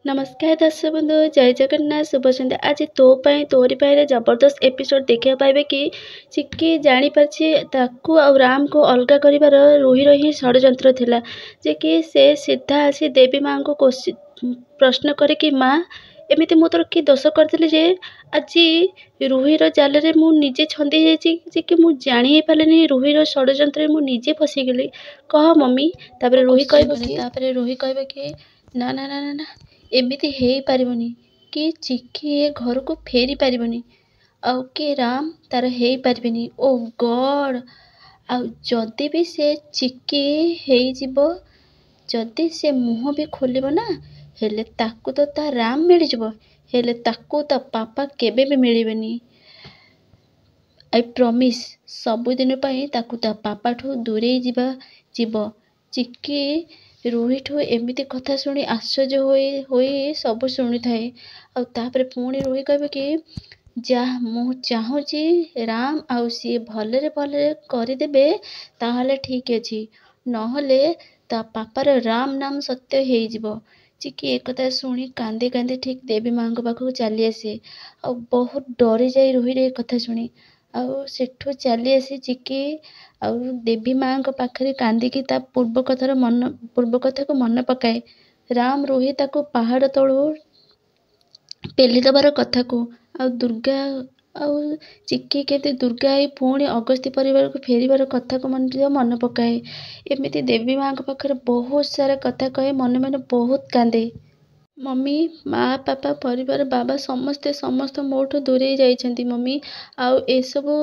नमस्कार दर्शक बंधु जय जगन्नाथ शुभ संध्या। आज तो तोरी पाई जबरदस्त एपिसोड देखा पाइबे कि चिक्की जानी पारछि ताकू आ राम को अलगा करिवार रुहीर ही षड्यंत्र थिला जे कि से सीधा आसी देवी माँ को प्रश्न करे कि माँ एमिति मु तोर कि दोष करथिली जे आज रुहीर जाल रे मु निजे छंदी जाइछि जे कि मु जानि ही पालेनी रुहीर षड्यंत्र मु निजे फसी गेली कह मम्मी। तापर रुही कहबे कि ना ना ना ना ना एमिति हे पारिबनी कि चिक्की ए घर को फेरी पारिबनी आउ कि राम तार हे पारिबनी। ओ गॉड आउ जदि भी से चिक्की हे जिवो जदि से मुह भी खोलिबो ना हेले ताकू तो ता राम मिल जिवो हेले ताकू ता पापा केबे भी मिलिबेनी। आई प्रॉमिस सबुदिन पाई ताकू ता पापा ठू दूरे जीव। चिक्की रुहीठू एमिति कथा शुणी आश्चर्य होई सब शुणी थाए आ तापर पुणी रुही कहबे कि जा मु चाहूची राम आउ सी भलरे भलरे करदेबे ताहले ठीक अछि नहले ता पापार राम नाम सत्य हेई जिवो। चिक्की एक कथा शुणी कांदे कांदे ठीक देवी माँ पाखक चली आसे आ बहुत डरी जाए रुही रे कथा शुणी आउ सेठू चली आसी चिक्की आउ देवी माँ पाखरे कांदिकी ता पूर्व कथा को मन पकाए राम रुही ताको पहाड़ तलू पेली दबार कथा को आउ दुर्गा आउ चिक्की केते दुर्गा आई पुणी अगस्ती परिवार को फेरिबार कथा को मन पकाए एमिति देवी माँ पाखरे बहुत सारा कथा कहे मन मन बहुत कांदे। मम्मी माँ पापा परिवार बाबा समस्ते समस्त मोठू दूरे जाइछंती मम्मी आउ एसबू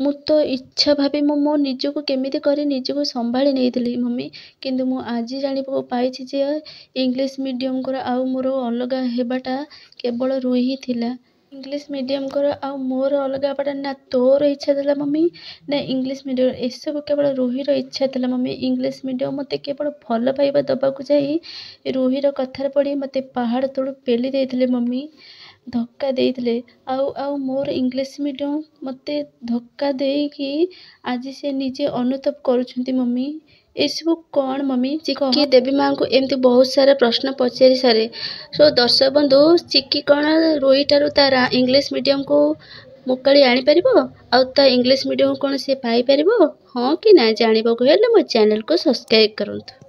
मु तो इच्छा भाभी मो निजको केमिति करी निजको संभाली नहीं मम्मी किंतु मु आज जानिबो पाइछि जे इंग्लिश मीडियम कर आउ मोर अलगा हेबाटा केवल रुही थिला। इंग्लिश मीडियम कर आउ मोर अलगा हेबाटा ना तोर इच्छा थिला मम्मी ना इंग्लिश मीडियम एसबू केवल रुहीर इच्छा थिला मम्मी। इंग्लिश मीडियम मते केवल भल पाइबा दबाकू जाई रुहीर कथार पड़ी मते पहाड़ तलू पेली देइथिले मम्मी धक्का देइथिले आउ आउ मोर इंग्लिश मीडियम मते धक्का देइकी आज से निजे अनुताप करुछंती मम्मी एसबू कौन मम्मी। चिक्की देवी माँ को एमती बहुत सारा प्रश्न पचारि सारे सो दर्शक बंधु चिक्की कौन रुही ठारू तार इंग्लिश मीडियम को मुकाली आनी पारिबो आउ ता इंग्लिश मीडियम कौन से पाई पारिबो हाँ कि ना जानिबो हेले मो चैनल को सब्सक्राइब करंतु।